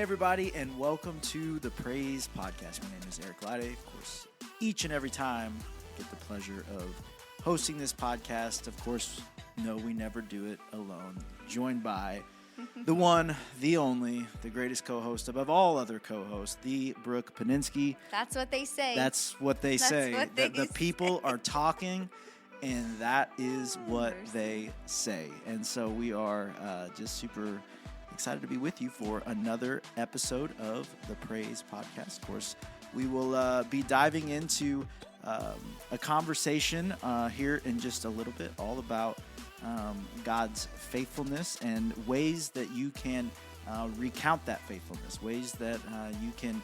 Hey, everybody, and welcome to the Praise Podcast. My name is Eric Lade. Of course, each and every time I get the pleasure of hosting this podcast. Of course, no, we never do it alone. Joined by the one, the only, the greatest co-host above all other co-hosts, the Brooke Paninsky. That's what they say. That's what they say. What they the people are talking, and that is what they say. And so we are just super excited to be with you for another episode of the Praise Podcast. Of course, we will be diving into a conversation here in just a little bit, all about God's faithfulness and ways that you can recount that faithfulness, ways that you can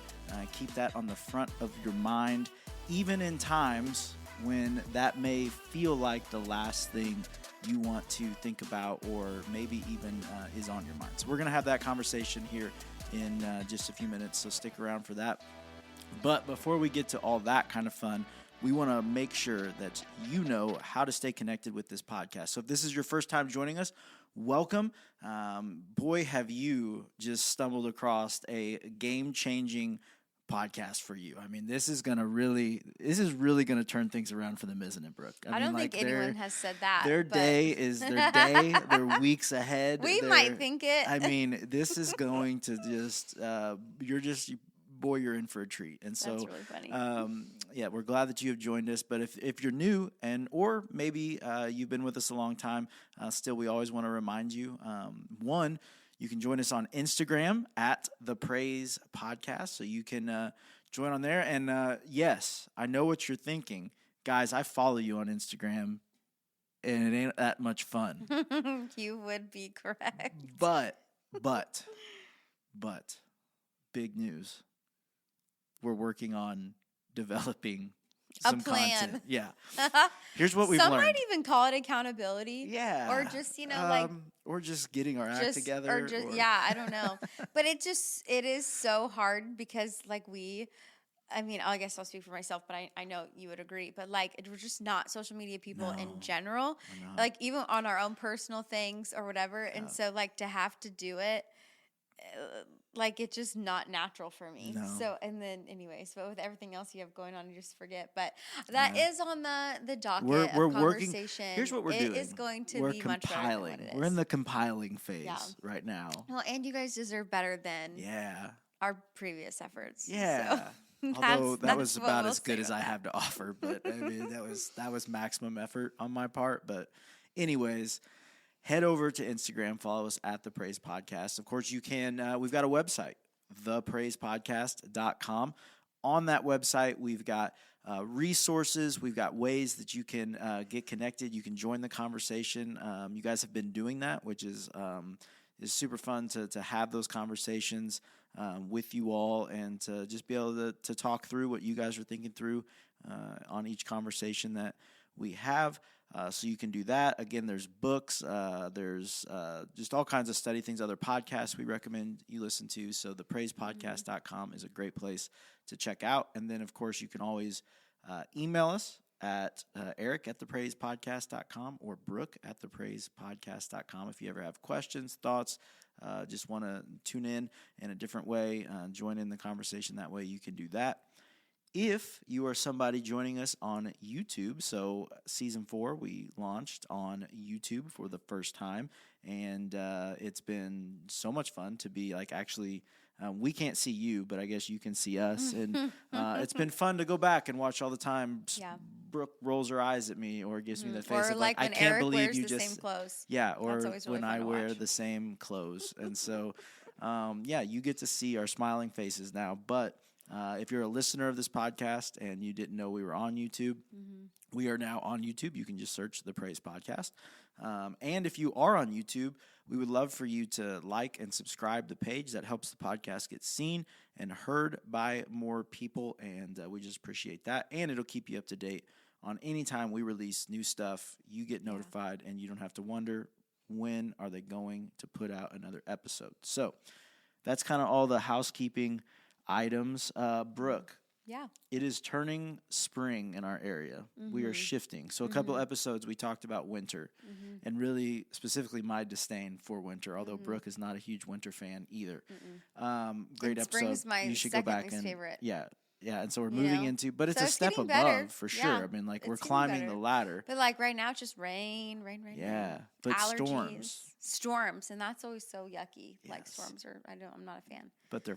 keep that on the front of your mind, even in times when that may feel like the last thing you want to think about, or maybe even is on your mind. So we're going to have that conversation here in just a few minutes, so stick around for that. But before we get to all that kind of fun, we want to make sure that you know how to stay connected with this podcast. So if this is your first time joining us, welcome. Boy, have you just stumbled across a game-changing podcast for you. I mean, this is really going to turn things around for them, isn't it, Brooke? I don't think anyone has said that. Their day is their day. They're weeks ahead. We might think it. I mean, this is going to just, you're in for a treat. And so, that's really funny. Yeah, we're glad that you have joined us. But if you're new or maybe you've been with us a long time, still, we always want to remind you, one, you can join us on Instagram at The Praise Podcast, so you can join on there. And yes, I know what you're thinking. Guys, I follow you on Instagram, and it ain't that much fun. You would be correct. But, big news. We're working on developing some plan. Content. Yeah. Here's what we've Some learned. might even call it accountability. Yeah. Or just, like... Or just getting our act together. Yeah, I don't know. But it is so hard because, I guess I'll speak for myself, but I know you would agree. But, we're just not social media people in general. Even on our own personal things or whatever. Yeah. And so, to have to do it, it's just not natural for me. No. So, and then anyways, but with everything else you have going on, you just forget. But that is on the docket we're of conversation. Working. Here's what we're doing. It is going to be much better than what it is. We're in the compiling phase right now. Well, and you guys deserve better than our previous efforts. Yeah. So although that was about as good as I have to offer, but I mean that was maximum effort on my part. But anyways, head over to Instagram, follow us at The Praise Podcast. Of course, you can, we've got a website, thepraisepodcast.com. On that website, we've got resources. We've got ways that you can get connected. You can join the conversation. You guys have been doing that, which is super fun to have those conversations with you all, and to just be able to talk through what you guys are thinking through on each conversation that we have. So you can do that. Again, there's books, there's just all kinds of study things, other podcasts we recommend you listen to. So thepraisepodcast.com is a great place to check out. And then, of course, you can always email us at eric@thepraisepodcast.com or brooke@thepraisepodcast.com if you ever have questions, thoughts, just want to tune in a different way, join in the conversation that way, you can do that. If you are somebody joining us on YouTube, so Season 4, we launched on YouTube for the first time, and it's been so much fun to be actually, we can't see you, but I guess you can see us, and it's been fun to go back and watch all the time. Yeah. Brooke rolls her eyes at me or gives me the face of when I can't Eric believe wears you the just same clothes. Yeah, or really when I wear watch. the same clothes, and so you get to see our smiling faces now, but. If you're a listener of this podcast and you didn't know we were on YouTube, we are now on YouTube. You can just search The Praise Podcast. And if you are on YouTube, we would love for you to like and subscribe the page. That helps the podcast get seen and heard by more people, and we just appreciate that. And it'll keep you up to date on any time we release new stuff. You get notified, and you don't have to wonder when are they going to put out another episode. So that's kind of all the housekeeping items. Brooke, Yeah. it is turning spring in our area. We are shifting. So a couple episodes we talked about winter and really specifically my disdain for winter, although Brooke is not a huge winter fan either. Great and spring episode. is my You should go back and favorite. yeah. And so we're moving into, but it's So a step above better. for sure. Yeah, I mean, like we're it's getting climbing better. the ladder. But like right now, it's just rain. Yeah, but allergies, storms, and that's always so yucky. Yes. Like storms are, I'm not a fan. But they're,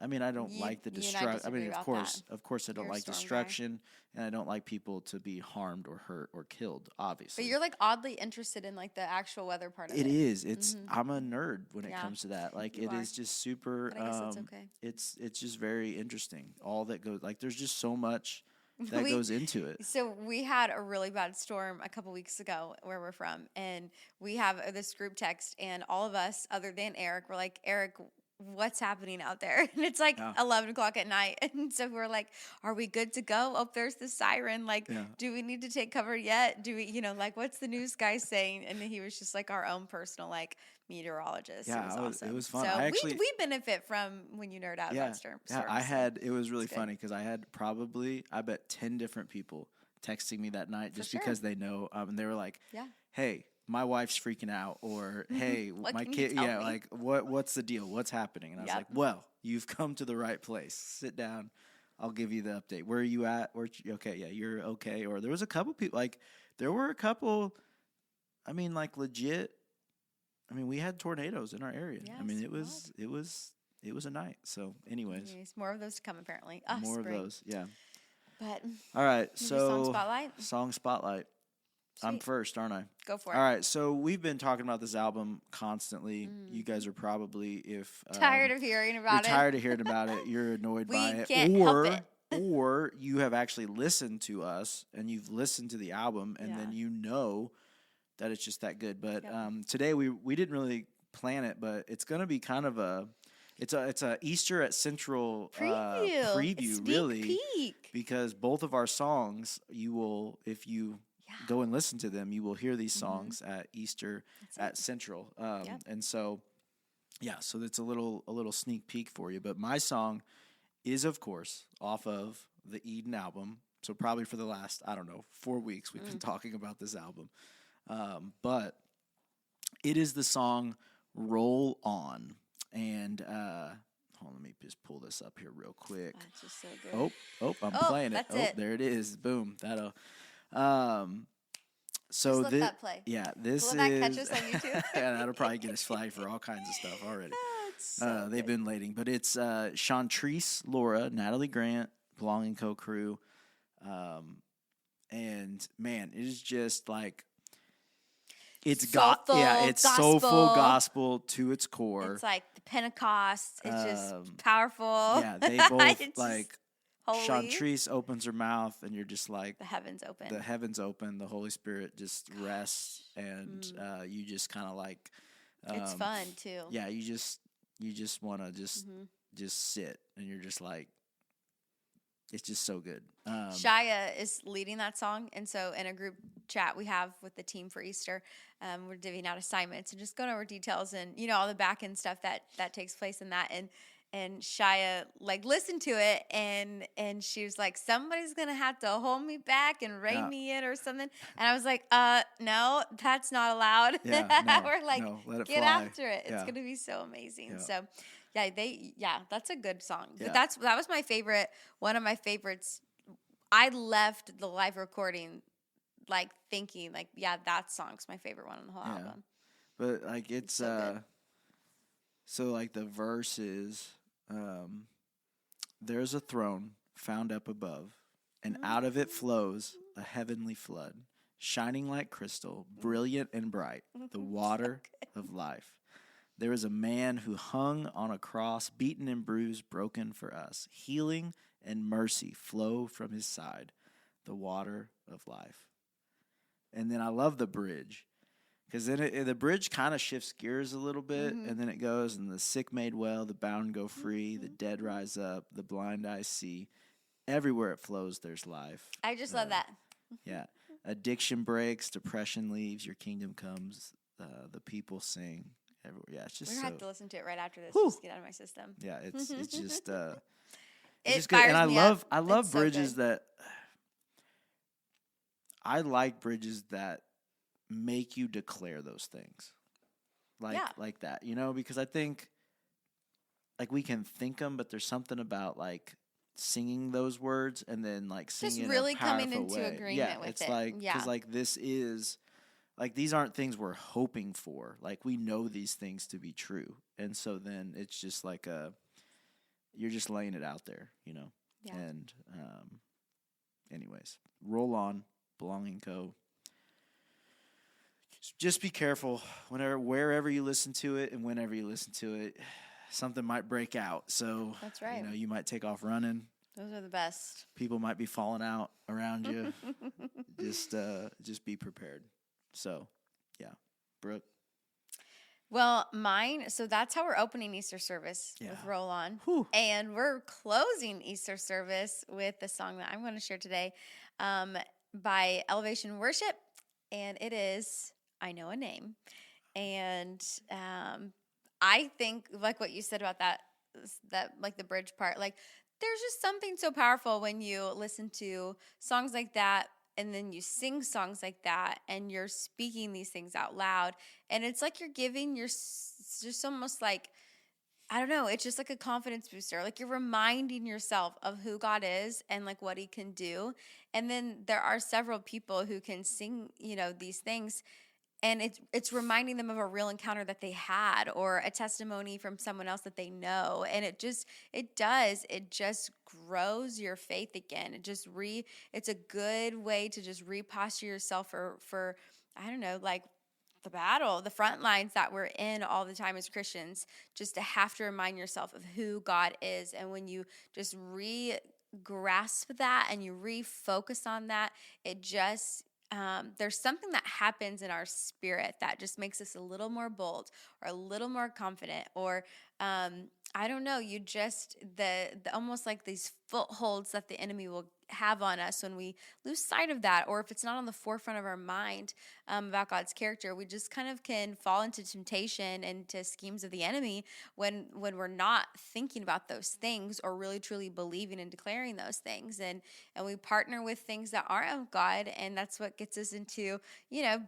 I mean, I don't like the destruction. I mean, of course, I don't like destruction, and I don't like people to be harmed or hurt or killed. Obviously, but you're like oddly interested in like the actual weather part of it. It is. It's. I'm a nerd when it comes to that. Like it is just super. But I guess that's okay. It's just very interesting. All that goes. Like there's just so much that goes into it. So we had a really bad storm a couple weeks ago where we're from, and we have this group text, and all of us, other than Eric, we're like, Eric, what's happening out there? And it's like 11 o'clock at night. And so we're like, are we good to go? Oh, there's the siren. Like, do we need to take cover yet? Do we, like, what's the news guy saying? And he was just like our own personal, like, meteorologist. Yeah, it was awesome. It was fun. So we benefit from when you nerd out about storms. Yeah, it was really funny because I had probably, I bet 10 different people texting me that night just because they know. And they were like, hey, my wife's freaking out, or hey, my kid, like what's the deal? What's happening? And I was like, well, you've come to the right place. Sit down. I'll give you the update. Where are you at? Okay, yeah, you're okay. Or there was a couple people, I mean, like legit. I mean, we had tornadoes in our area. Yeah, I mean, it was a night. So, anyways, more of those to come apparently. More spring. of those, yeah. But all right, so song spotlight. Sweet. I'm first, aren't I? Go for it. All right, so we've been talking about this album constantly. You guys are probably tired of hearing about it. You're tired of hearing about it. You're annoyed by it. We can't help it. Or you have actually listened to us and you've listened to the album and then you know that it's just that good. But today we didn't really plan it, but it's going to be kind of a Easter at Central preview, really, peek. Because both of our songs, you will, if you go and listen to them, you will hear these songs at Easter at Central. And so, so it's a little sneak peek for you. But my song is, of course, off of the Eden album. So probably for the last, 4 weeks, we've been talking about this album. But it is the song Roll On. And hold on, let me just pull this up here real quick. That's just so good. I'm playing it. That's it. There it is. Boom. That'll so just let that play. Yeah, this Will that catch us on YouTube? Yeah, that'll probably get us flagged for all kinds of stuff already. So they've been waiting, but it's Chantrice Laura, Natalie Grant, Belonging Co. crew, and man, it is just like it's soulful gospel to its core. It's like the Pentecost. It's just powerful. Yeah, they both like. Holy. Chantrice opens her mouth, and you're just like the heavens open. The heavens open. The Holy Spirit just rests, and you just kind of like. It's fun too. Yeah, you just want to just sit, and you're just like, it's just so good. Shia is leading that song, and so in a group chat we have with the team for Easter, we're divvying out assignments and just going over details and all the back end stuff that takes place in that and Shia like listened to it and she was like, somebody's gonna have to hold me back and rein me in or something. And I was like, no, that's not allowed. We're like, get after it. It's gonna be so amazing. So that's a good song. But that was my favorite, one of my favorites. I left the live recording like thinking like, that song's my favorite one on the whole album. But like it's so like the verse is there's a throne found up above, and out of it flows a heavenly flood, shining like crystal, brilliant and bright, the water of life. There is a man who hung on a cross, beaten and bruised, broken for us. Healing and mercy flow from his side, the water of life. And then I love the bridge. Because then the bridge kind of shifts gears a little bit, and then it goes, and the sick made well, the bound go free, the dead rise up, the blind eyes see. Everywhere it flows, there's life. I just love that. Yeah. Addiction breaks, depression leaves, your kingdom comes, the people sing. Everywhere. Yeah, it's just We're going to have to listen to it right after this, Whew. just to get out of my system. Yeah, it's just, It's It just good. And fires me up. I love It's so bridges good. that I like bridges that make you declare those things. Like that, because I think like we can think them, but there's something about like singing those words and then like singing Just in really a coming powerful into way. Yeah, agreement with it's it. like Yeah. because like this is like these aren't things we're hoping for. Like we know these things to be true, and so then it's just like you're just laying it out there, Yeah. And anyways, roll on, Belonging Co. Just be careful wherever you listen to it and whenever you listen to it, something might break out. So That's right. You might take off running. Those are the best. People might be falling out around you. just be prepared. So, yeah, Brooke. Well, mine, so that's how we're opening Easter service with Roll On. Whew. And we're closing Easter service with the song that I'm going to share today by Elevation Worship. And it is I Know a Name. And I think, like what you said about that, like the bridge part, like there's just something so powerful when you listen to songs like that and then you sing songs like that and you're speaking these things out loud. And it's like you're giving just almost like, I don't know, it's just like a confidence booster. Like you're reminding yourself of who God is and like what he can do. And then there are several people who can sing, these things. And it's reminding them of a real encounter that they had or a testimony from someone else that they know. And it just grows your faith again. It's a good way to just reposture yourself for I don't know, like the front lines that we're in all the time as Christians, just to have to remind yourself of who God is. And when you just grasp that and you refocus on that, it just there's something that happens in our spirit that just makes us a little more bold or a little more confident, or I don't know, you just the almost like these footholds that the enemy will have on us when we lose sight of that, or if it's not on the forefront of our mind about God's character, we just kind of can fall into temptation and to schemes of the enemy when we're not thinking about those things or really truly believing and declaring those things, and we partner with things that aren't of God, and that's what gets us into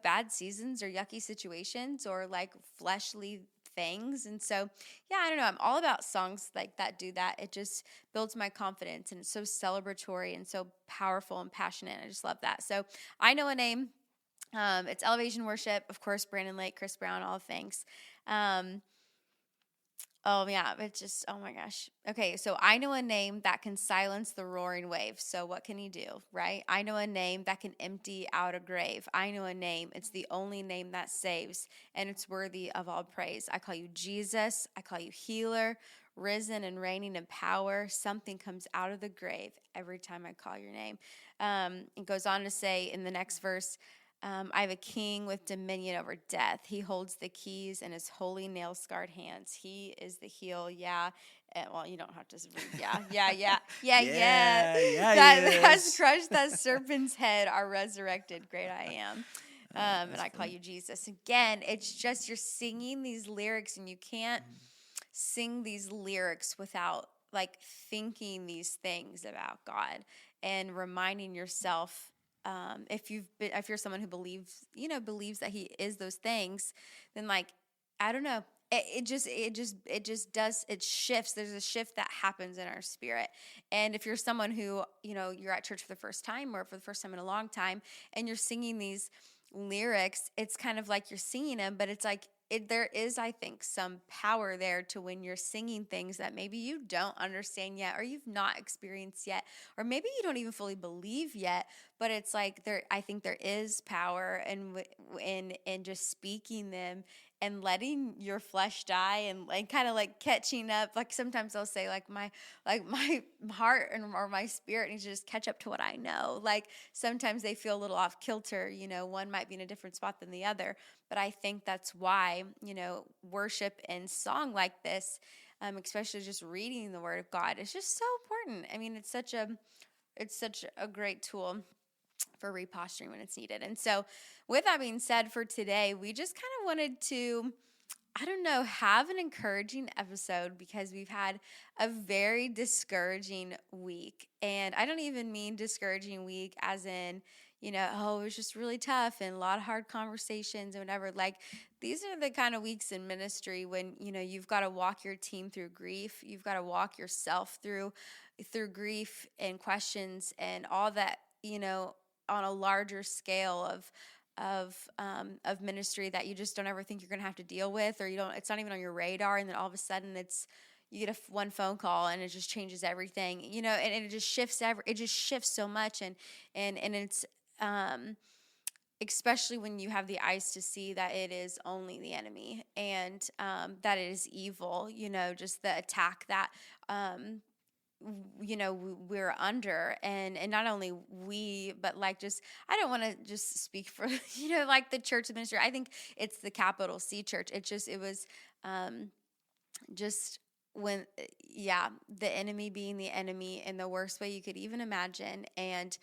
bad seasons or yucky situations or like fleshly things. And so, yeah, I don't know. I'm all about songs like that do that. It just builds my confidence, and it's so celebratory and so powerful and passionate. I just love that. So I Know a Name. It's Elevation Worship, of course, Brandon Lake, Chris Brown, all things. Oh, yeah, it's just, oh my gosh. Okay, so I know a name that can silence the roaring waves. So what can he do, right? I know a name that can empty out a grave. I know a name. It's the only name that saves, and it's worthy of all praise. I call you Jesus. I call you healer, risen and reigning in power. Something comes out of the grave every time I call your name. It goes on to say in the next verse, I have a king with dominion over death. He holds the keys in his holy nail-scarred hands. He is the heel. Yeah. Well, you don't have to read. Yeah. That has crushed that serpent's head, our resurrected great I am. And I call you Jesus. Again, it's just you're singing these lyrics, and you can't sing these lyrics without like thinking these things about God and reminding yourself, if you're someone who believes that he is those things, then like, I don't know, it shifts. There's a shift that happens in our spirit. And if you're someone who, you're at church for the first time or for the first time in a long time, and you're singing these lyrics, it's kind of like you're singing them, but it's like, there is, I think, some power there to when you're singing things that maybe you don't understand yet, or you've not experienced yet, or maybe you don't even fully believe yet. But it's like I think there is power in just speaking them and letting your flesh die, and like kind of like catching up. Like sometimes I'll say like my heart or my spirit needs to just catch up to what I know. Like sometimes they feel a little off kilter. One might be in a different spot than the other. But I think that's why, worship and song like this, especially just reading the Word of God, is just so important. I mean, it's such a great tool for reposturing when it's needed. And so with that being said, for today, we just kind of wanted to I don't know, have an encouraging episode because we've had a very discouraging week. And I don't even mean discouraging week as in, oh, it was just really tough and a lot of hard conversations and whatever. Like, these are the kind of weeks in ministry when, you've got to walk your team through grief. You've got to walk yourself through grief and questions and all that, on a larger scale of ministry that you just don't ever think you're going to have to deal with, or it's not even on your radar, and then all of a sudden you get one phone call and it just changes everything, and it just shifts so much, and it's especially when you have the eyes to see that it is only the enemy, and that it is evil, just the attack that we're under, and not only we, but like, just, I don't want to just speak for like the church ministry. I think it's the capital C church. It was just when, yeah, the enemy being the enemy in the worst way you could even imagine, and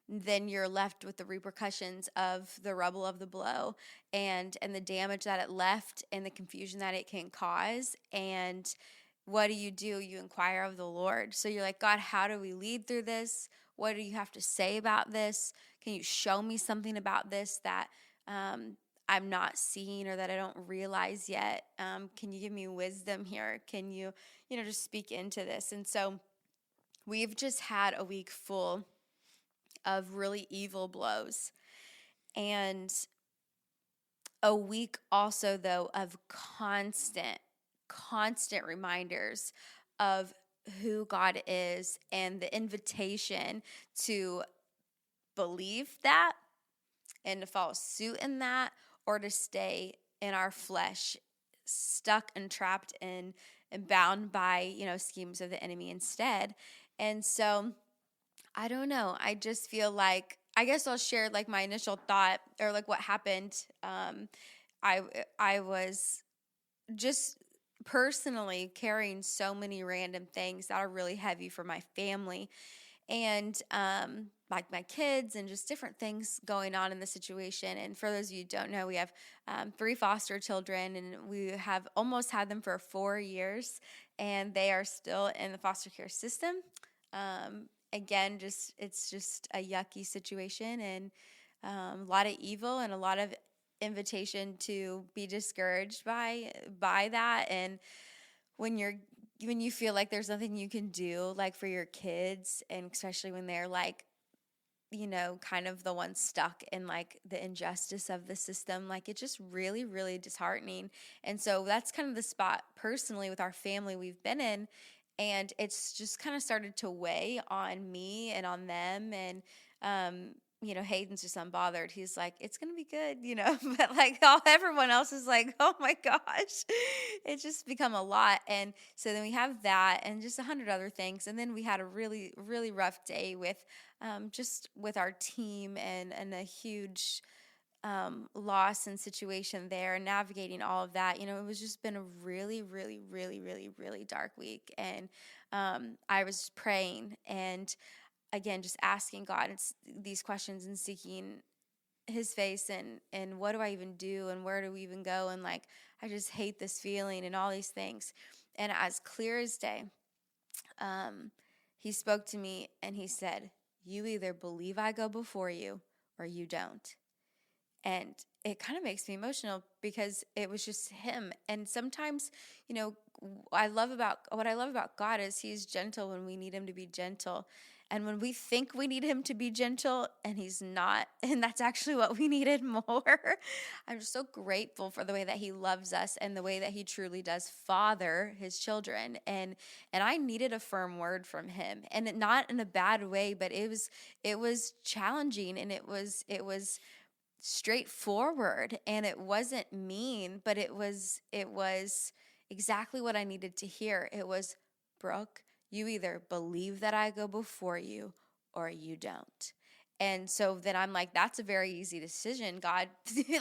then you're left with the repercussions of the rubble of the blow, and the damage that it left and the confusion that it can cause. And what do? You inquire of the Lord. So you're like, God, how do we lead through this? What do you have to say about this? Can you show me something about this that I'm not seeing or that I don't realize yet? Can you give me wisdom here? Can you, just speak into this? And so we've just had a week full of really evil blows, and a week also, though, of constant reminders of who God is, and the invitation to believe that and to follow suit in that, or to stay in our flesh, stuck and trapped and bound by, schemes of the enemy instead. And so I don't know. I just feel like, I guess I'll share like my initial thought, or like what happened. I was just personally carrying so many random things that are really heavy for my family, and like my kids, and just different things going on in the situation. And for those of you who don't know, we have 3 foster children, and we have almost had them for 4 years, and they are still in the foster care system. Again, it's just a yucky situation, and a lot of evil, and a lot of invitation to be discouraged by that. And when you feel like there's nothing you can do, like for your kids, and especially when they're like, kind of the ones stuck in like the injustice of the system, like it's just really, really disheartening. And so that's kind of the spot personally with our family we've been in. And it's just kind of started to weigh on me and on them. And, Hayden's just unbothered. He's like, it's going to be good, but like everyone else is like, oh my gosh, it's just become a lot. And so then we have that and just 100 other things. And then we had a really, really rough day with, just with our team, and a huge loss and situation there, and navigating all of that. It was just been a really, really, really, really, really dark week. And I was praying, and again, just asking God these questions, and seeking his face, and what do I even do, and where do we even go, and like, I just hate this feeling, and all these things. And as clear as day, he spoke to me, and he said, you either believe I go before you, or you don't. And it kind of makes me emotional, because it was just him. And sometimes, what I love about God is he's gentle when we need him to be gentle. And when we think we need him to be gentle, and he's not, and that's actually what we needed more. I'm just so grateful for the way that he loves us, and the way that he truly does father his children. And I needed a firm word from him, and not in a bad way, but it was challenging, and it was straightforward, and it wasn't mean, but it was exactly what I needed to hear. It was, Brooke, you either believe that I go before you, or you don't. And so then I'm like, that's a very easy decision, God.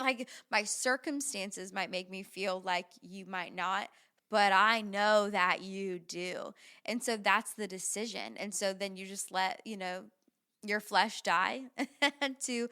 Like, my circumstances might make me feel like you might not, but I know that you do. And so that's the decision. And so then you just let, your flesh die to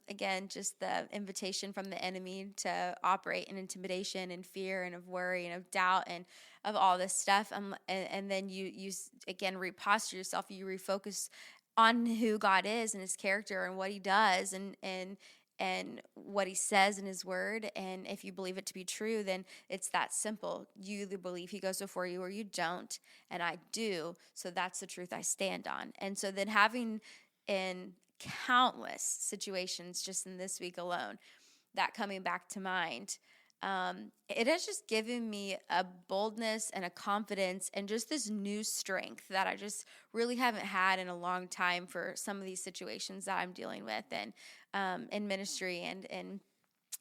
again, just the invitation from the enemy to operate in intimidation and fear and of worry and of doubt and of all this stuff. And then you again reposture yourself, you refocus on who God is and his character and what he does and what he says in his word. And if you believe it to be true, then it's that simple. You either believe he goes before you or you don't. And I do. So that's the truth I stand on. And so then having in countless situations just in this week alone, that coming back to mind, it has just given me a boldness and a confidence and just this new strength that I just really haven't had in a long time for some of these situations that I'm dealing with and in ministry and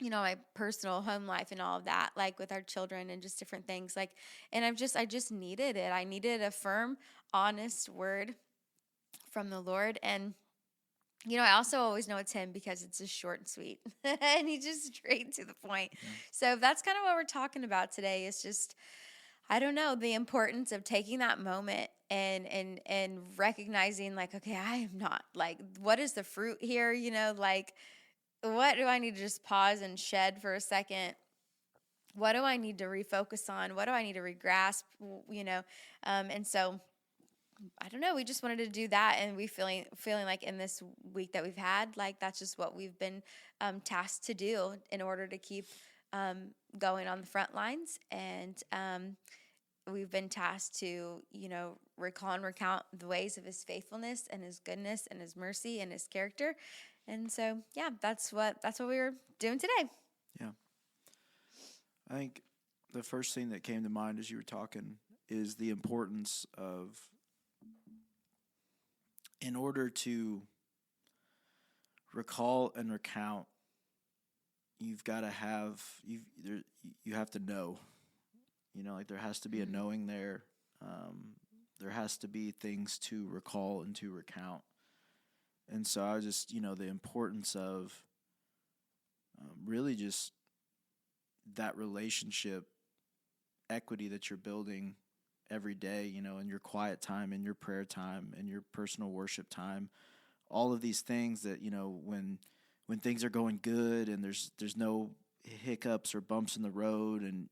my personal home life and all of that, like with our children and just different things. Like, and I just needed it. I needed a firm, honest word from the Lord. And I also always know it's him because it's just short and sweet and he's just straight to the point. Yeah. So that's kind of what we're talking about today. Is just, I don't know, the importance of taking that moment and recognizing like, okay, I am not like, what is the fruit here? Like, what do I need to just pause and shed for a second? What do I need to refocus on? What do I need to regrasp? And so I don't know. We just wanted to do that, and we feeling like in this week that we've had, like that's just what we've been tasked to do in order to keep going on the front lines. And we've been tasked to, recall and recount the ways of his faithfulness and his goodness and his mercy and his character. And so, yeah, that's what we were doing today. Yeah, I think the first thing that came to mind as you were talking is the importance of, in order to recall and recount, you've got to have you have to know, like there has to be a knowing there. There has to be things to recall and to recount. And so I was just, the importance of really just that relationship equity that you're building every day, in your quiet time, in your prayer time, in your personal worship time, all of these things that, when things are going good and there's no hiccups or bumps in the road, and,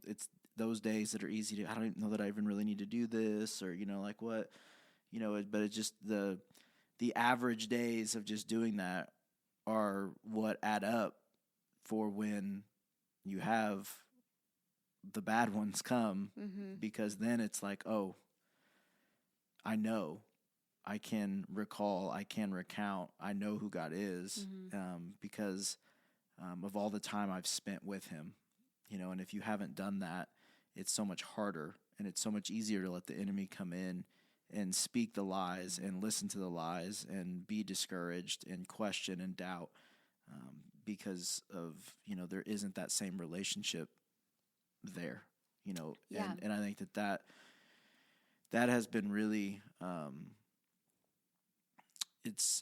it's those days that are easy to, I don't even know that I even really need to do this, or, like what, but it's just the average days of just doing that are what add up for when you have the bad ones come, because then it's like, oh, I know, I can recall, I can recount, I know who God is, because of all the time I've spent with him, and if you haven't done that, it's so much harder, and it's so much easier to let the enemy come in and speak the lies and listen to the lies and be discouraged and question and doubt, because of, there isn't that same relationship there, Yeah. and I think that has been really,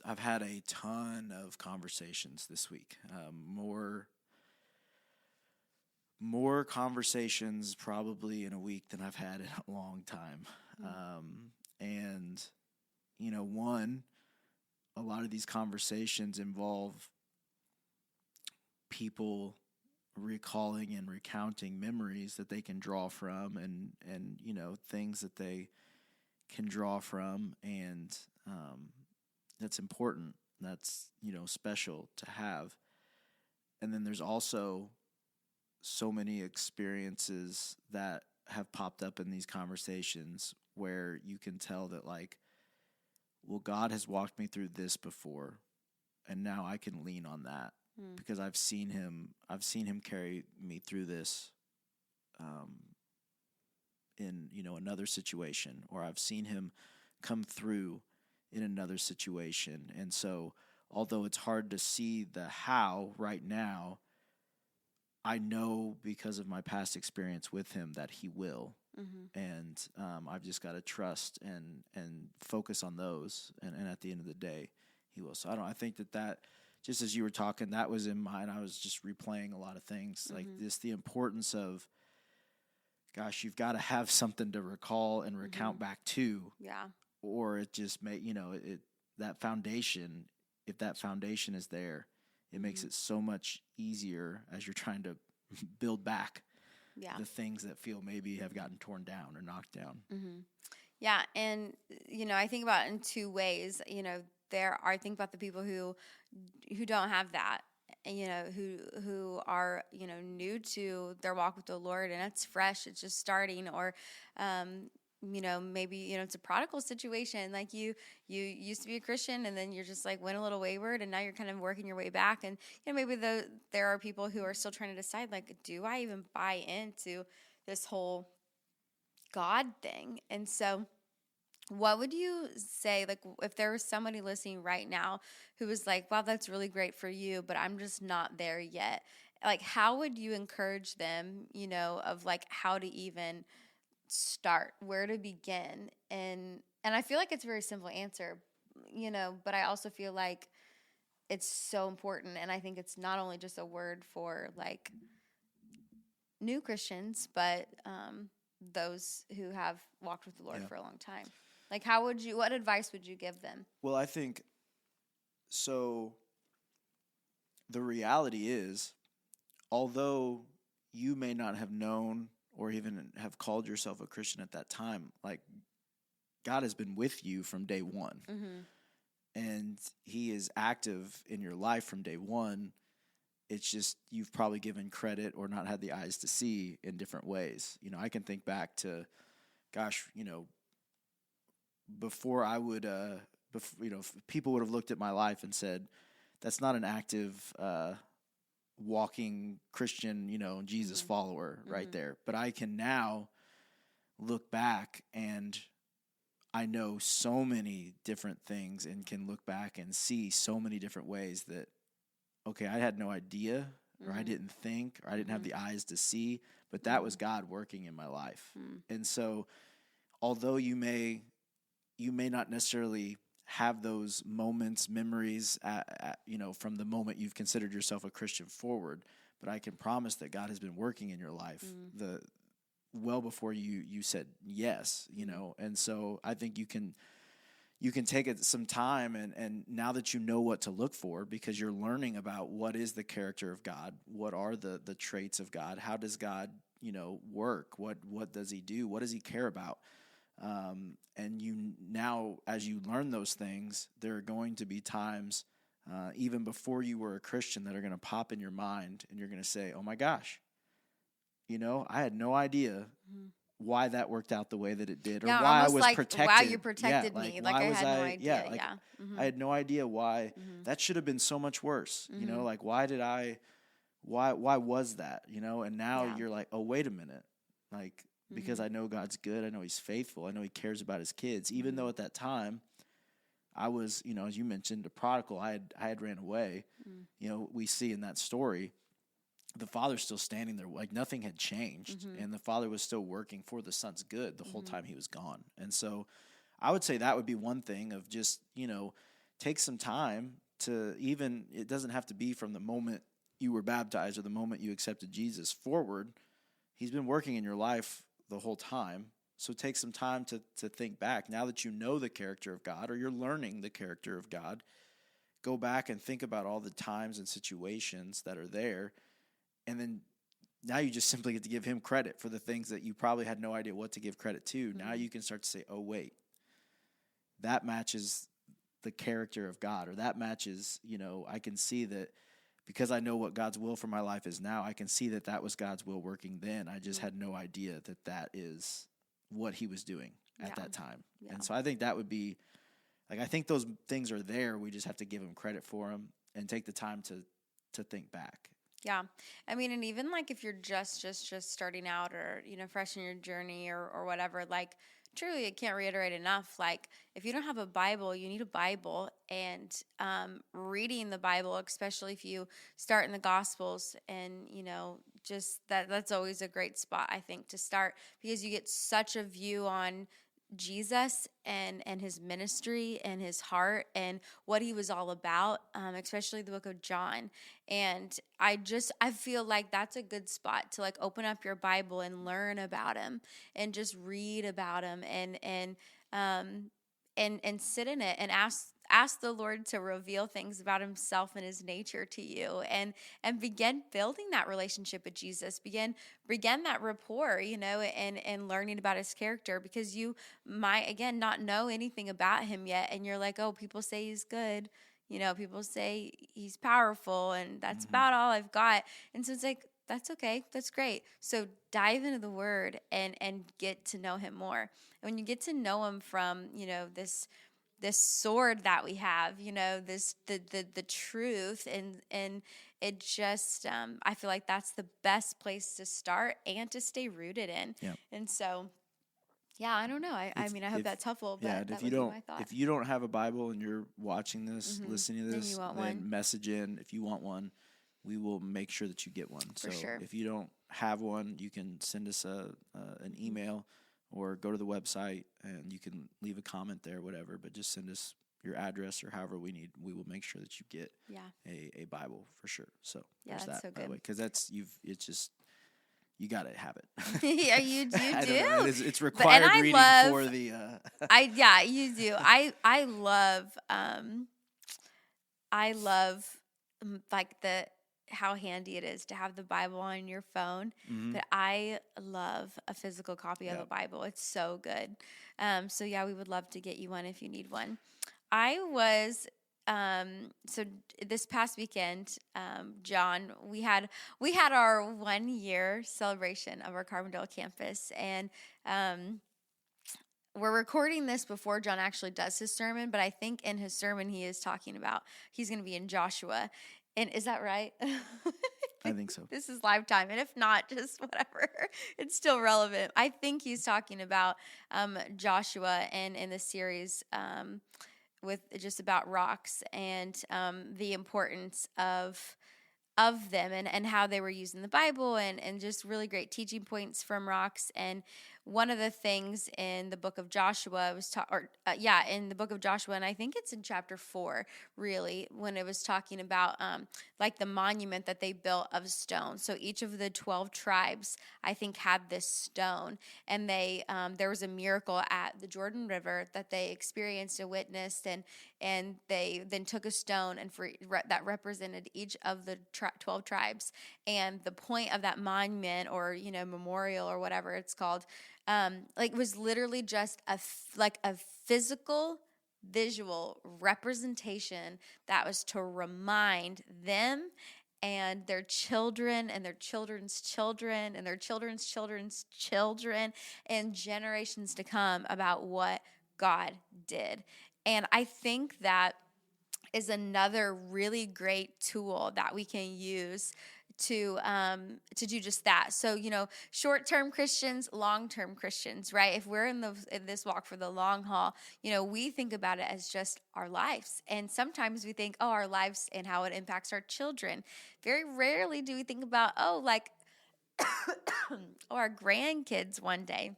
I've had a ton of conversations this week, more conversations probably in a week than I've had in a long time. And, a lot of these conversations involve people recalling and recounting memories that they can draw from and things that they can draw from. And that's important. That's, special to have. And then there's also so many experiences that have popped up in these conversations where you can tell that, like, well, God has walked me through this before, and now I can lean on that because I've seen him carry me through this in, another situation, or I've seen him come through in another situation. And so, although it's hard to see the how right now, I know because of my past experience with him that he will. And I've just got to trust and focus on those. And at the end of the day, he will. So I think that just as you were talking, that was in mind. I was just replaying a lot of things, like this, the importance of, gosh, you've got to have something to recall and recount back to. Yeah. Or it just may, that foundation, if that foundation is there, it makes it so much easier as you're trying to build back the things that feel maybe have gotten torn down or knocked down. Yeah, and I think about it in two ways. I think about the people who don't have that, who are new to their walk with the Lord, and it's fresh, it's just starting, or maybe it's a prodigal situation, like you used to be a Christian and then you're just like went a little wayward and now you're kind of working your way back, and maybe there are people who are still trying to decide, like, do I even buy into this whole God thing? And so what would you say, like, if there was somebody listening right now who was like, wow, that's really great for you, but I'm just not there yet? Like, how would you encourage them, of like how to even start, where to begin? And I feel like it's a very simple answer, but I also feel like it's so important. And I think it's not only just a word for like new Christians, but those who have walked with the Lord for a long time. Like, what advice would you give them? Well, I think, so the reality is, although you may not have known or even have called yourself a Christian at that time, like, God has been with you from day one. And he is active in your life from day one. It's just you've probably given credit or not had the eyes to see in different ways. I can think back to, gosh, before I would, people would have looked at my life and said, that's not an active, walking Christian, Jesus follower right there. But I can now look back and I know so many different things and can look back and see so many different ways that, okay, I had no idea, or I didn't think, or I didn't have the eyes to see, but that was God working in my life. And so although you may not necessarily have those moments, memories, from the moment you've considered yourself a Christian forward, but I can promise that God has been working in your life well before you said yes, and so I think you can take it some time, and now that you know what to look for, because you're learning about what is the character of God, what are the traits of God, how does God work, what does he do, what does he care about. And you now, as you learn those things, there are going to be times, even before you were a Christian, that are going to pop in your mind, and you're going to say, "Oh my gosh, I had no idea why that worked out the way that it did, or why I was like, protected. Wow, you protected me. Like, I had no idea. Yeah, I had no idea why that should have been so much worse. Like, why did I? Why was that? And now you're like, oh, wait a minute, like. Because I know God's good, I know he's faithful, I know he cares about his kids. Even though at that time I was, as you mentioned, a prodigal, I had ran away. We see in that story, the father's still standing there, like nothing had changed, and the father was still working for the son's good the whole time he was gone. And so I would say that would be one thing of just, take some time to, even, it doesn't have to be from the moment you were baptized or the moment you accepted Jesus forward. He's been working in your life the whole time. So take some time to think back. Now that you know the character of God, or you're learning the character of God, go back and think about all the times and situations that are there. And then now you just simply get to give him credit for the things that you probably had no idea what to give credit to. Now you can start to say, oh, wait, that matches the character of God, or that matches, I can see that. Because I know what God's will for my life is now, I can see that was God's will working then. I just had no idea that is what he was doing at that time. Yeah. And so I think that would be, like, I think those things are there. We just have to give him credit for them and take the time to think back. Yeah. I mean, and even like if you're just starting out, or, fresh in your journey or whatever, like, truly, I can't reiterate enough. Like, if you don't have a Bible, you need a Bible. And reading the Bible, especially if you start in the Gospels, and just that's always a great spot, I think, to start, because you get such a view on Jesus and his ministry and his heart and what he was all about, especially the book of John. And I feel like that's a good spot to like open up your Bible and learn about him and just read about him and sit in it and ask ask the Lord to reveal things about himself and his nature to you, and begin building that relationship with Jesus. Begin that rapport, and learning about his character, because you might, again, not know anything about him yet. And you're like, oh, people say he's good. People say he's powerful, and that's about all I've got. And so it's like, that's okay. That's great. So dive into the word and get to know him more. And when you get to know him from, this sword that we have, this, the truth, and it just, I feel like that's the best place to start and to stay rooted in. Yeah. And so, yeah, I don't know. I hope that's helpful. But that if would be my thought. if you don't have a Bible and you're watching this, listening to this, then message in. If you want one, we will make sure that you get one. For sure. If you don't have one, you can send us an email or go to the website and you can leave a comment there, whatever. But just send us your address or however we need. We will make sure that you get a Bible for sure. So yeah, that's so good. Because it's just. You gotta have it. Yeah, you do. It's required reading for the. You do. I love like how handy it is to have the Bible on your phone. But I love a physical copy of the Bible. It's so good. So yeah, we would love to get you one if you need one. I was. So this past weekend, John, we had our 1 year celebration of our Carbondale campus, and we're recording this before John actually does his sermon, but I think in his sermon he's going to be in Joshua. And is that right? I think so. This is live time, and if not, just whatever. It's still relevant. I think he's talking about Joshua, and in the series with just about rocks and the importance of them and how they were used in the Bible, and just really great teaching points from rocks. And one of the things in the book of Joshua in the book of Joshua, and I think it's in chapter 4, really, when it was talking about like the monument that they built of stone. So each of the 12 tribes, I think, had this stone, and they there was a miracle at the Jordan River that they experienced and witnessed, and they then took a stone and that represented each of the 12 tribes. And the point of that monument, or memorial, or whatever it's called, was literally just a physical, visual representation that was to remind them and their children and their children's children and their children's children's children and generations to come about what God did. And I think that is another really great tool that we can use to do just that. So, short-term Christians, long-term Christians, right? If we're in this walk for the long haul, we think about it as just our lives. And sometimes we think, our lives and how it impacts our children. Very rarely do we think about, our grandkids one day.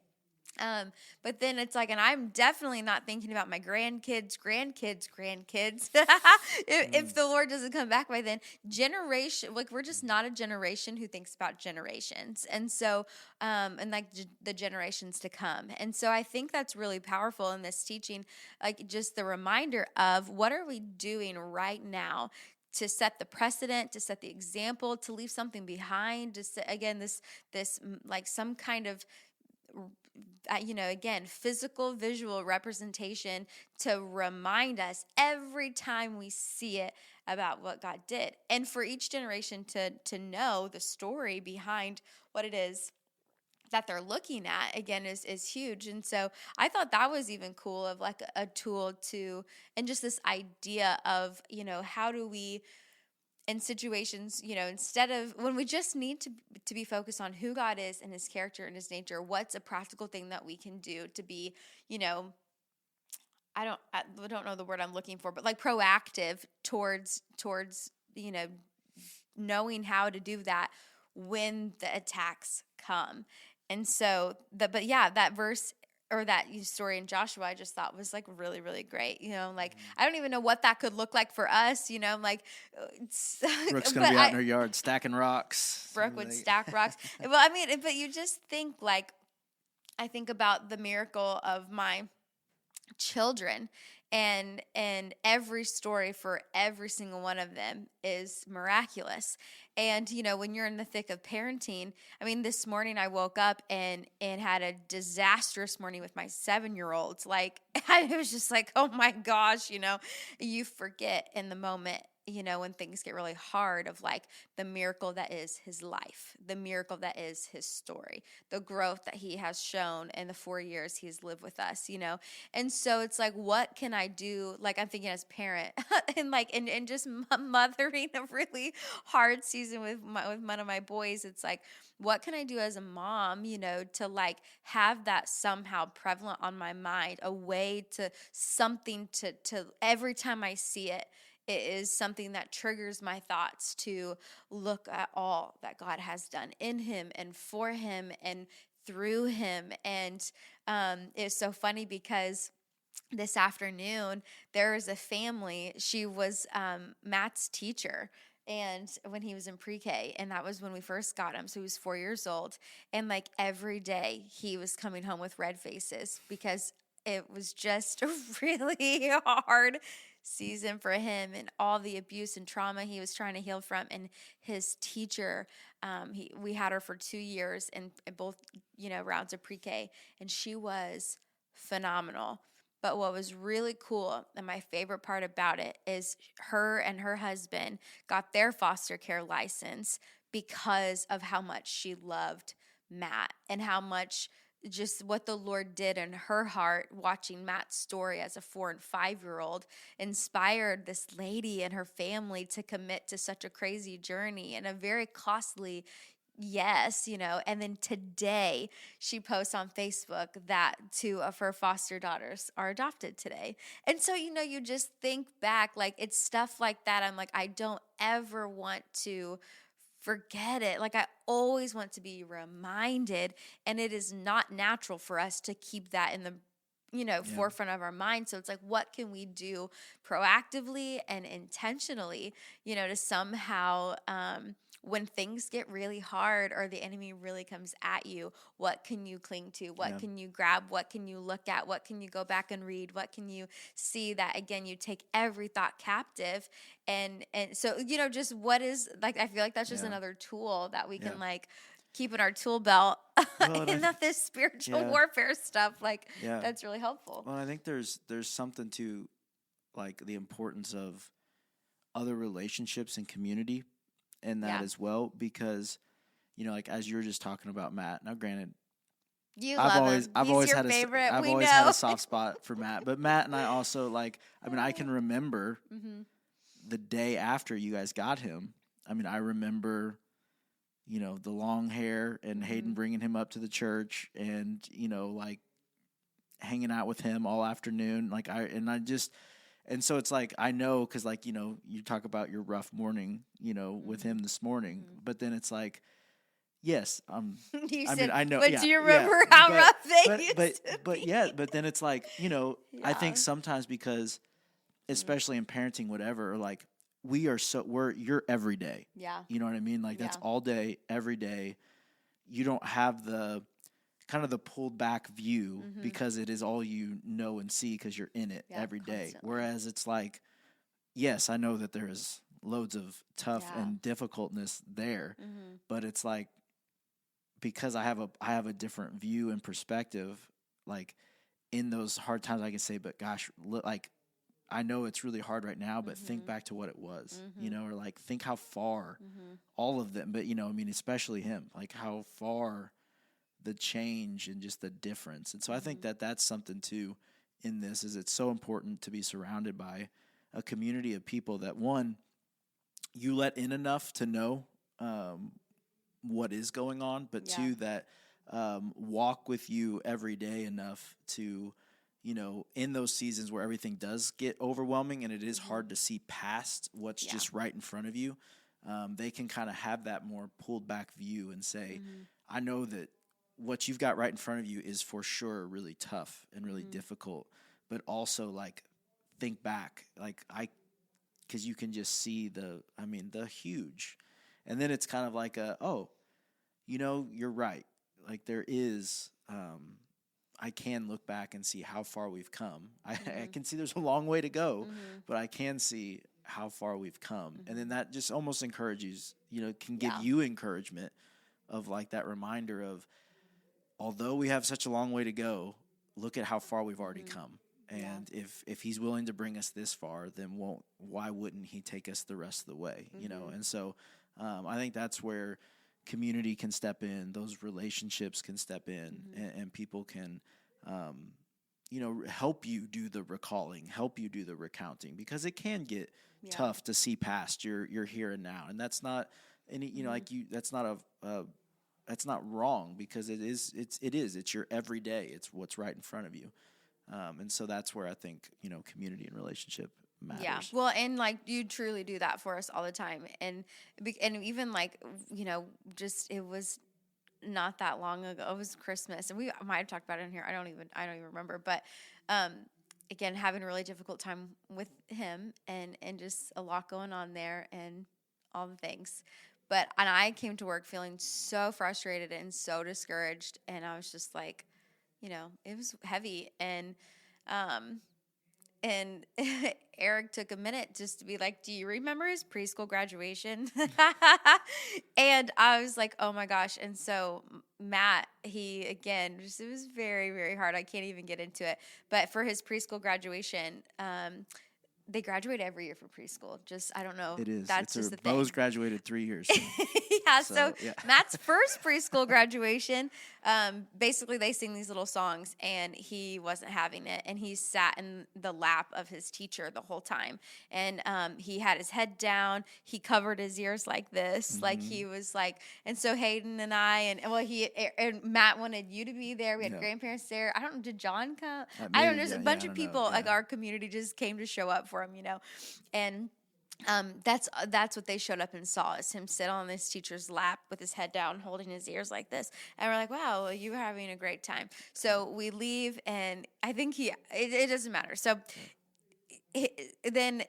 But then it's like, and I'm definitely not thinking about my grandkids. If the Lord doesn't come back by then, we're just not a generation who thinks about generations. And so, the generations to come. And so I think that's really powerful in this teaching, just the reminder of what are we doing right now to set the precedent, to set the example, to leave something behind, to set, again, this some kind of again, physical, visual representation to remind us every time we see it about what God did. And for each generation to know the story behind what it is that they're looking at, again, is huge. And so I thought that was even cool, of a tool to, and just this idea of, how do we, in situations, instead of when we just need to be focused on who God is and his character and his nature, what's a practical thing that we can do to be, I don't know the word I'm looking for, but proactive towards, knowing how to do that when the attacks come. And so that verse, or that story in Joshua, I just thought was really, really great. I don't even know what that could look like for us. Brooke's gonna be out in her yard stacking rocks. Brooke would stack rocks. Well, but you just think I think about the miracle of my children and every story for every single one of them is miraculous. And when you're in the thick of parenting, I mean, this morning I woke up and had a disastrous morning with my 7-year-olds. Like, it was just like, oh my gosh, you forget in the moment, when things get really hard, of like the miracle that is his life, the miracle that is his story, the growth that he has shown in the 4 years he's lived with us, And so it's like, what can I do? Like, I'm thinking as parent and just mothering a really hard season with one of my boys. It's like, what can I do as a mom, to like have that somehow prevalent on my mind, a way to something to every time I see it, it is something that triggers my thoughts to look at all that God has done in him and for him and through him. And it's so funny because this afternoon there was a family. She was Matt's teacher. And when he was in pre-K, and that was when we first got him. So he was 4 years old. And like every day he was coming home with red faces because it was just a really hard season for him and all the abuse and trauma he was trying to heal from. And his teacher, we had her for 2 years in both, rounds of pre-K, and she was phenomenal. But what was really cool and my favorite part about it is her and her husband got their foster care license because of how much she loved Matt and how much just what the Lord did in her heart, watching Matt's story as a 4 and 5-year-old, inspired this lady and her family to commit to such a crazy journey and a very costly. Yes, and then today she posts on Facebook that 2 of her foster daughters are adopted today. And so, you just think back, like it's stuff like that. I'm like, I don't ever want to forget it. Like I always want to be reminded, and it is not natural for us to keep that in the forefront of our mind. So it's like, what can we do proactively and intentionally, to somehow, when things get really hard or the enemy really comes at you, what can you cling to? What can you grab? What can you look at? What can you go back and read? What can you see that, again, you take every thought captive? And so, just what is, like, I feel like that's just another tool that we can like keep in our tool belt in this spiritual warfare stuff. Like that's really helpful. Well, I think there's something to like the importance of other relationships and community in that as well, because like as you were just talking about Matt. Now, granted, I've always had a soft spot for Matt, but Matt and I also like. I mean, I can remember the day after you guys got him. I mean, I remember, the long hair and Hayden bringing him up to the church and like hanging out with him all afternoon. Like And so it's like, I know, because like, you talk about your rough morning, with him this morning, but then it's like, yes, I know. But do you remember how rough they used to be? But then it's like, I think sometimes because, especially in parenting, whatever, like you're every day. Yeah. You know what I mean? Like that's all day, every day. You don't have the kind of the pulled back view because it is all you know and see because you're in it every day. Constantly. Whereas it's like, yes, I know that there is loads of tough and difficultness there, but it's like, because I have a different view and perspective, like in those hard times I can say, but gosh, like I know it's really hard right now, but think back to what it was, or like think how far all of them, but I mean, especially him, like how far the change and just the difference. And so I think that that's something too in this, is it's so important to be surrounded by a community of people that, one, you let in enough to know what is going on, but two, that walk with you every day enough to, in those seasons where everything does get overwhelming and it is hard to see past what's just right in front of you, they can kind of have that more pulled back view and say, I know that what you've got right in front of you is for sure really tough and really difficult, but also like think back, like because you can just see the huge, and then it's kind of like you're right. Like there is I can look back and see how far we've come. I can see there's a long way to go, but I can see how far we've come. And then that just almost encourages, can give you encouragement of like that reminder of, although we have such a long way to go, look at how far we've already come. And if he's willing to bring us this far, then why wouldn't he take us the rest of the way? And so I think that's where community can step in, those relationships can step in, and people can, help you do the recalling, help you do the recounting, because it can get tough to see past your here and now. And that's not any, that's not that's not wrong, because it's your everyday, it's what's right in front of you. And so that's where I think, community and relationship matters. Yeah. Well, and like you truly do that for us all the time. And even like, just, it was not that long ago. It was Christmas, and we might have talked about it in here. I don't even remember, but, again, having a really difficult time with him and just a lot going on there and all the things. And I came to work feeling so frustrated and so discouraged. And I was just like, it was heavy. And Eric took a minute just to be like, do you remember his preschool graduation? And I was like, oh my gosh. And so Matt, it was very, very hard. I can't even get into it. But for his preschool graduation, they graduate every year for preschool. Just, I don't know. It is. That's just the thing. Bo's graduated 3 years. Yeah. So Matt's first preschool graduation, basically they sing these little songs, and he wasn't having it. And he sat in the lap of his teacher the whole time. And he had his head down. He covered his ears like this. Like he was like, and so Hayden and I, and Matt wanted you to be there. We had grandparents there. I don't know. Did John come? I don't know. There's a bunch of people, like our community just came to show up for him, and that's what they showed up and saw, is him sit on this teacher's lap with his head down, holding his ears like this. And we're like, wow, well, you were having a great time. So we leave, and I think it doesn't matter. So then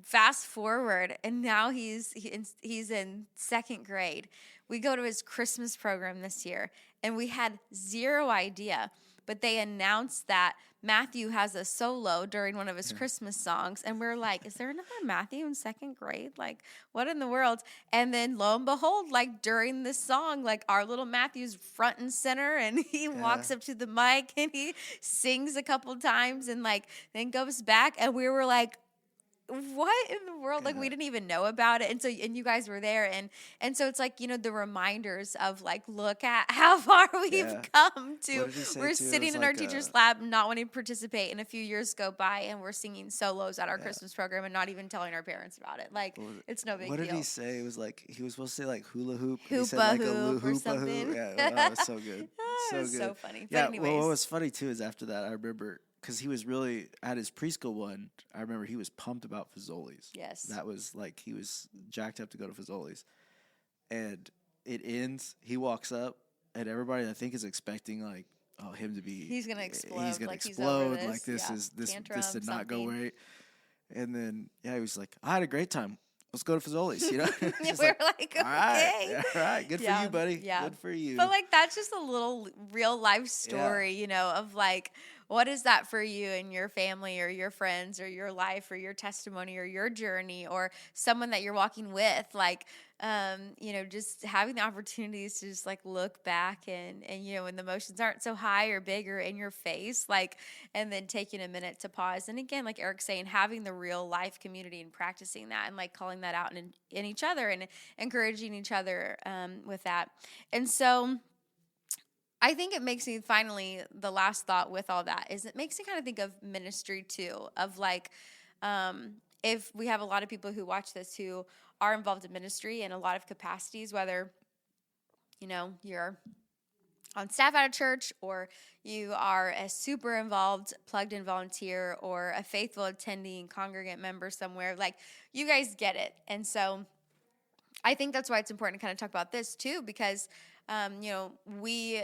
fast forward, and now he's in second grade. We go to his Christmas program this year, and we had zero idea, but they announced that Matthew has a solo during one of his Christmas songs. And we're like, is there another Matthew in second grade? Like, what in the world? And then lo and behold, like during this song, like our little Matthew's front and center, and he walks up to the mic and he sings a couple times and like then goes back. And we were like, what in the world? Like, we didn't even know about it. And you guys were there. And so it's like, the reminders of like, look at how far we've come to. We're sitting in our teacher's lab, not wanting to participate. And a few years go by, and we're singing solos at our Christmas program and not even telling our parents about it. Like, it's no big deal. What did he say? It was like, he was supposed to say like hula hoop. Hoopa he said like hoop or something. Yeah, it was so good. It was so funny. Yeah, but anyways. well, what was funny too is after that, I remember, because he was really, at his preschool one, I remember he was pumped about Fazoli's. Yes. That was like, he was jacked up to go to Fazoli's. And it ends, he walks up, and everybody I think is expecting like, him to be. He's going to explode. He's going to explode. Like this did not go right. And then, he was like, I had a great time. Let's go to Fazoli's, We're like, okay. All right. Good for you, buddy. Yeah. Good for you. But like, that's just a little real life story, of like, what is that for you and your family or your friends or your life or your testimony or your journey or someone that you're walking with? Like, just having the opportunities to just like look back and when the emotions aren't so high or big or in your face, like, and then taking a minute to pause. And again, like Eric's saying, having the real life community and practicing that and like calling that out in each other and encouraging each other with that. And so I think it makes me finally, the last thought with all that is it makes me kind of think of ministry too, of like, if we have a lot of people who watch this who are involved in ministry in a lot of capacities, whether, you're on staff at a church or you are a super involved, plugged in volunteer or a faithful attending congregant member somewhere, like you guys get it. And so I think that's why it's important to kind of talk about this too, because, we,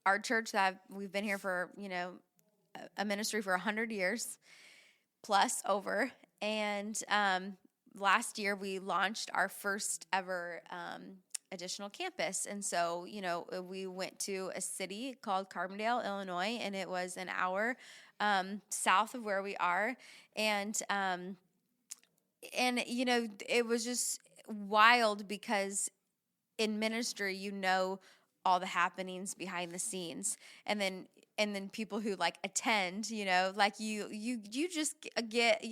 our church that we've been here for, a ministry for 100 years plus over. And, last year we launched our first ever, additional campus. And so, we went to a city called Carbondale, Illinois, and it was an hour south of where we are. And it was just wild because in ministry, all the happenings behind the scenes, and then people who like attend, like you just get,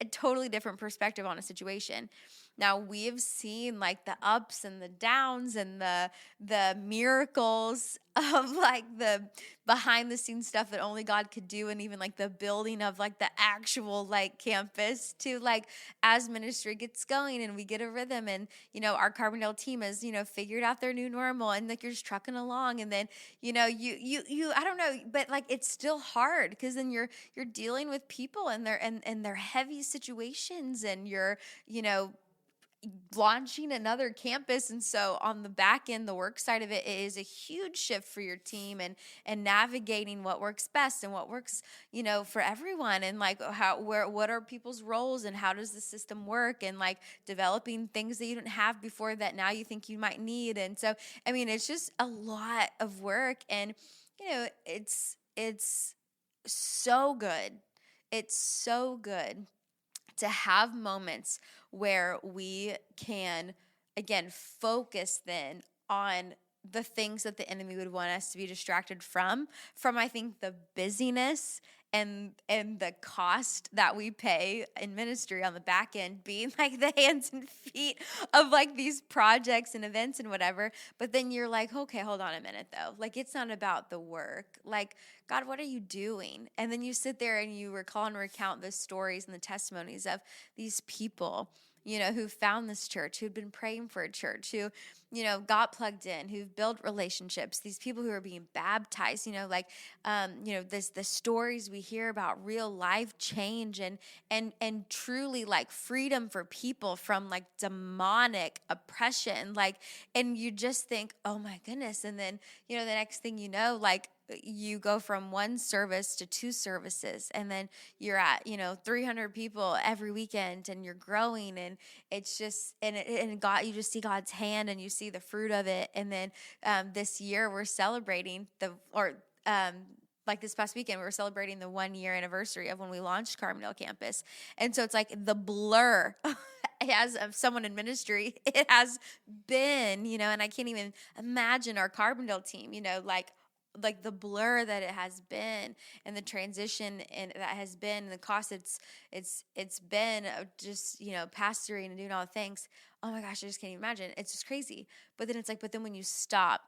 a totally different perspective on a situation. Now we've seen like the ups and the downs and the miracles of like the behind the scenes stuff that only God could do, and even like the building of like the actual like campus, to like as ministry gets going and we get a rhythm, and our Carbondale team has figured out their new normal, and like you're just trucking along, and then you I don't know, but like it's still hard because then you're dealing with people and their heavy situations, and you're launching another campus. And so on the back end, the work side of it is a huge shift for your team, and navigating what works best and what works, for everyone, and like what are people's roles, and how does the system work, and like developing things that you didn't have before that now you think you might need. And so, I mean, it's just a lot of work, and it's so good. It's so good to have moments where we can, again, focus then on the things that the enemy would want us to be distracted from, I think, the busyness and the cost that we pay in ministry on the back end, being like the hands and feet of like these projects and events and whatever. But then you're like, okay, hold on a minute though. Like, it's not about the work. Like, God, what are you doing? And then you sit there and you recall and recount the stories and the testimonies of these people, who found this church, who'd been praying for a church, who, got plugged in, who've built relationships, these people who are being baptized, the stories we hear about real life change and truly like freedom for people from like demonic oppression, like, and you just think, oh my goodness. And then, the next thing you know, like, you go from one service to two services, and then you're at 300 people every weekend, and you're growing, and it's just and God, you just see God's hand and you see the fruit of it. And then this year we're celebrating like this past weekend, we were celebrating the 1 year anniversary of when we launched Carbondale campus. And so it's like the blur as of someone in ministry, it has been, and I can't even imagine our Carbondale team, like the blur that it has been, and the transition and that has been, and the cost it's been just, pastoring and doing all the things. Oh my gosh, I just can't even imagine. It's just crazy. But then it's like, but then when you stop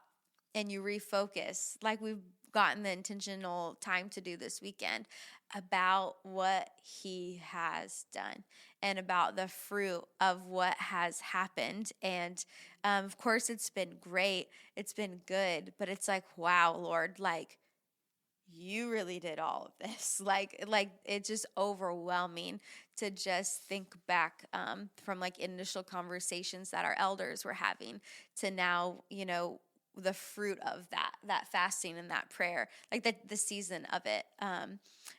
and you refocus, like we've gotten the intentional time to do this weekend, about what he has done and about the fruit of what has happened. And of course, it's been great. It's been good. But it's like, wow, Lord, like, you really did all of this. Like it's just overwhelming to just think back from like initial conversations that our elders were having to now, the fruit of that fasting and that prayer, like the season of it,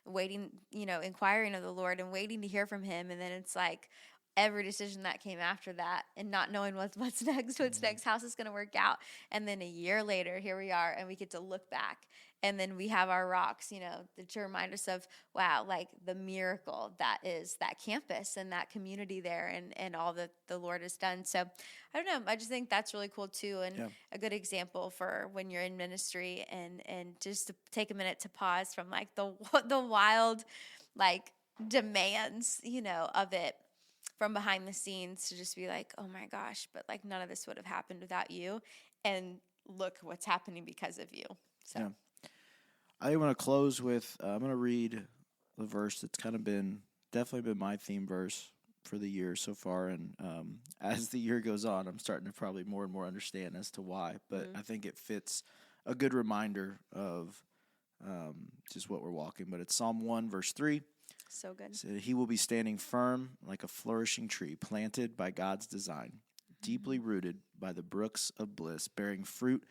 waiting, inquiring of the Lord and waiting to hear from him. And then it's like every decision that came after that, and not knowing what's next, how's this going to work out. And then a year later, here we are, and we get to look back, and then we have our rocks, to remind us of, wow, like the miracle that is that campus and that community there, and all that the Lord has done. So I don't know, I just think that's really cool too, and a good example for when you're in ministry, and just to take a minute to pause from like the wild like demands, of it from behind the scenes, to just be like, oh my gosh, but like none of this would have happened without you, and look what's happening because of you. So I want to close with, I'm going to read the verse that's definitely been my theme verse for the year so far. And as the year goes on, I'm starting to probably more and more understand as to why. But I think it fits a good reminder of just what we're walking. But it's Psalm 1, verse 3. So good. So he will be standing firm like a flourishing tree planted by God's design, deeply rooted by the brooks of bliss, bearing fruit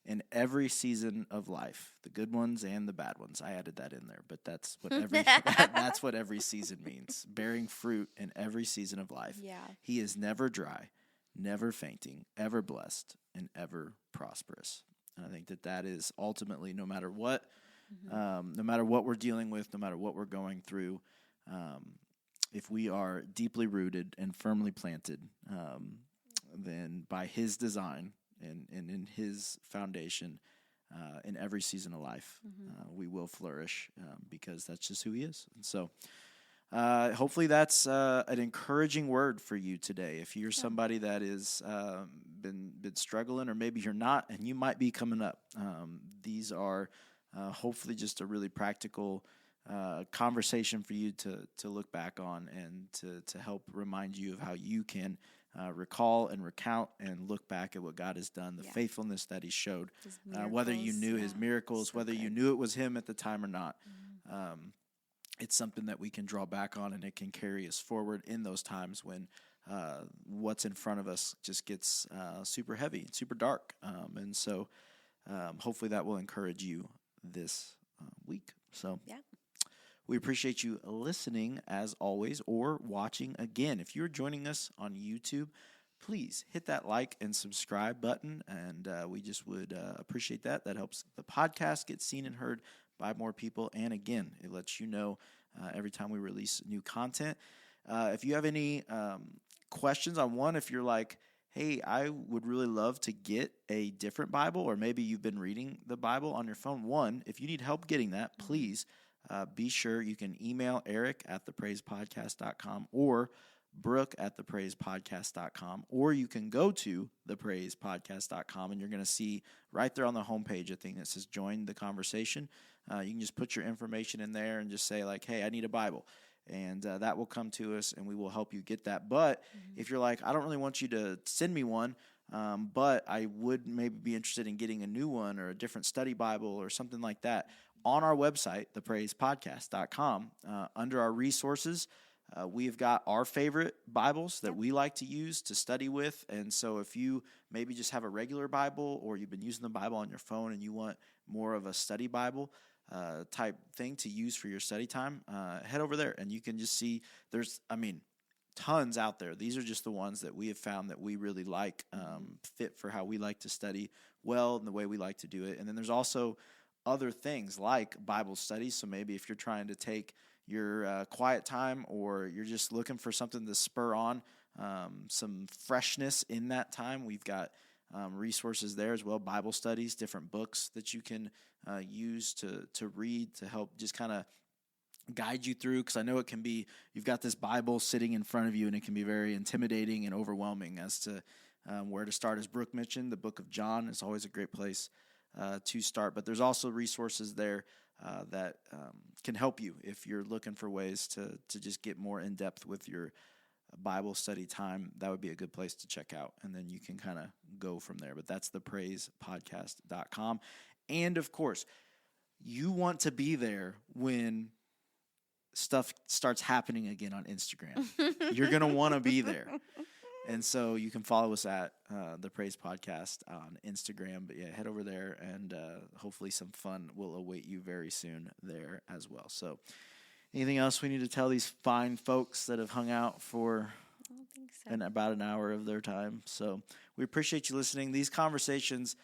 in every season of life, the good ones and the bad ones. I added that in there, but that's what that's what every season means. Bearing fruit in every season of life. Yeah. He is never dry, never fainting, ever blessed, and ever prosperous. And I think that is ultimately, no matter what, no matter what we're dealing with, no matter what we're going through, if we are deeply rooted and firmly planted, then by His design and in His foundation, in every season of life, we will flourish because that's just who He is. And so hopefully that's an encouraging word for you today. If you're somebody that is been struggling, or maybe you're not, and you might be coming up, these are hopefully just a really practical conversation for you to look back on and to help remind you of how you can recall and recount and look back at what God has done, the faithfulness that He showed, whether you knew His miracles, whether you knew it was Him at the time or not. It's something that we can draw back on, and it can carry us forward in those times when what's in front of us just gets super heavy, super dark. And so hopefully that will encourage you this week. So we appreciate you listening as always, or watching again. If you're joining us on YouTube, please hit that like and subscribe button, and we just would appreciate that. That helps the podcast get seen and heard by more people, and again, it lets you know every time we release new content. If you have any questions on one, if you're like, hey, I would really love to get a different Bible, or maybe you've been reading the Bible on your phone. One, if you need help getting that, please be sure you can email Eric at thepraisepodcast.com or Brooke at thepraisepodcast.com, or you can go to thepraisepodcast.com, and you're going to see right there on the homepage a thing that says join the conversation. You can just put your information in there and just say like, hey, I need a Bible. And that will come to us, and we will help you get that. But if you're like, I don't really want you to send me one, but I would maybe be interested in getting a new one or a different study Bible or something like that, on our website, thepraisepodcast.com, under our resources, we've got our favorite Bibles that we like to use to study with. And so if you maybe just have a regular Bible, or you've been using the Bible on your phone and you want more of a study Bible type thing to use for your study time, head over there and you can just see there's, tons out there. These are just the ones that we have found that we really like, fit for how we like to study well and the way we like to do it. And then there's also other things like Bible studies. So maybe if you're trying to take your quiet time, or you're just looking for something to spur on some freshness in that time, we've got resources there as well, Bible studies, different books that you can use to read to help just kind of guide you through, because I know it can be, you've got this Bible sitting in front of you, and it can be very intimidating and overwhelming as to where to start. As Brooke mentioned, the book of John is always a great place to start, but there's also resources there that can help you if you're looking for ways to just get more in depth with your Bible study time. That would be a good place to check out, and then you can kind of go from there. But that's thepraisepodcast.com. And of course, you want to be there when stuff starts happening again on Instagram. You're going to want to be there. And so you can follow us at The Praise Podcast on Instagram. But yeah, head over there, and hopefully some fun will await you very soon there as well. So anything else we need to tell these fine folks that have hung out for about an hour of their time? So we appreciate you listening. These conversations,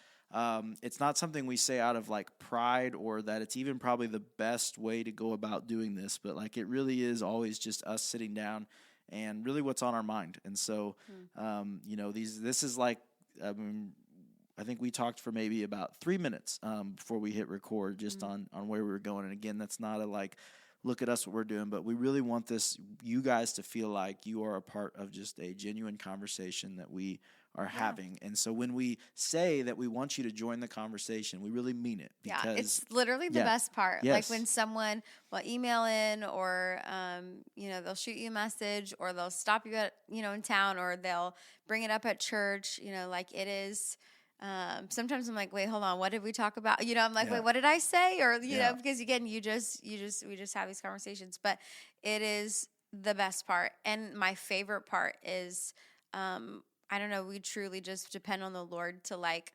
it's not something we say out of like pride, or that it's even probably the best way to go about doing this, but like it really is always just us sitting down and really what's on our mind. And so, this is like, I think we talked for maybe about 3 minutes before we hit record, just on where we were going. And again, that's not a like, look at us, what we're doing, but we really want you guys to feel like you are a part of just a genuine conversation that we are having. And so when we say that we want you to join the conversation, we really mean it. Because, it's literally the best part. Yes. Like when someone will email in, or, they'll shoot you a message, or they'll stop you at, in town, or they'll bring it up at church, like it is. Sometimes I'm like, wait, hold on, what did we talk about? I'm like, wait, what did I say? Or, because again, we just have these conversations, but it is the best part. And my favorite part is, I don't know, we truly just depend on the Lord to like,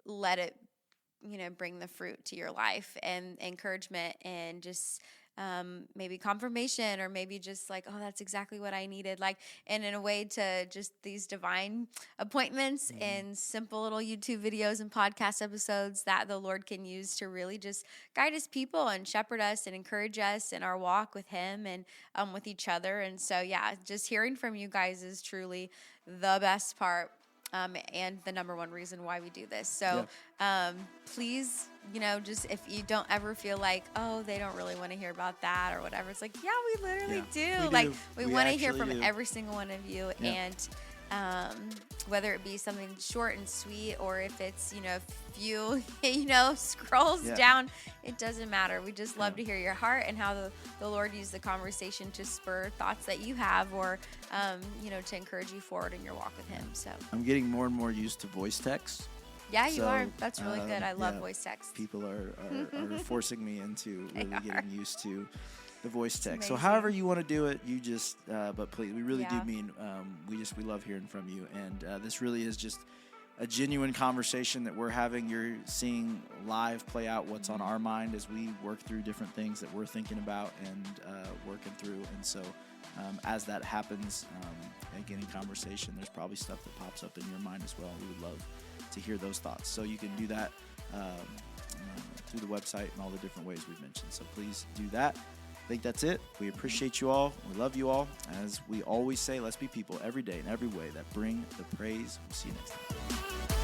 let it, bring the fruit to your life and encouragement, and just, maybe confirmation, or maybe just like, oh, that's exactly what I needed. Like, and in a way to just these divine appointments and simple little YouTube videos and podcast episodes that the Lord can use to really just guide his people and shepherd us and encourage us in our walk with him and with each other. And so, yeah, just hearing from you guys is truly the best part. And the number one reason why we do this. So please, just if you don't ever feel like, oh, they don't really want to hear about that or whatever, it's like, yeah, we literally do. Like, we want to hear from every single one of you. Yeah. And whether it be something short and sweet, or if it's, a few, scrolls down, it doesn't matter. We just love to hear your heart and how the Lord used the conversation to spur thoughts that you have, or, to encourage you forward in your walk with him. So I'm getting more and more used to voice text. Yeah, you are. That's really good. I love voice text. People are forcing me into really getting used to the voice text. So however you want to do it, you just, but please, we really do mean, we love hearing from you. And this really is just a genuine conversation that we're having. You're seeing live play out what's on our mind as we work through different things that we're thinking about and working through. And so as that happens, again, in conversation, there's probably stuff that pops up in your mind as well. We would love to hear those thoughts. So you can do that through the website and all the different ways we've mentioned. So please do that. I think that's it. We appreciate you all. We love you all. As we always say, let's be people every day in every way that bring the praise. We'll see you next time.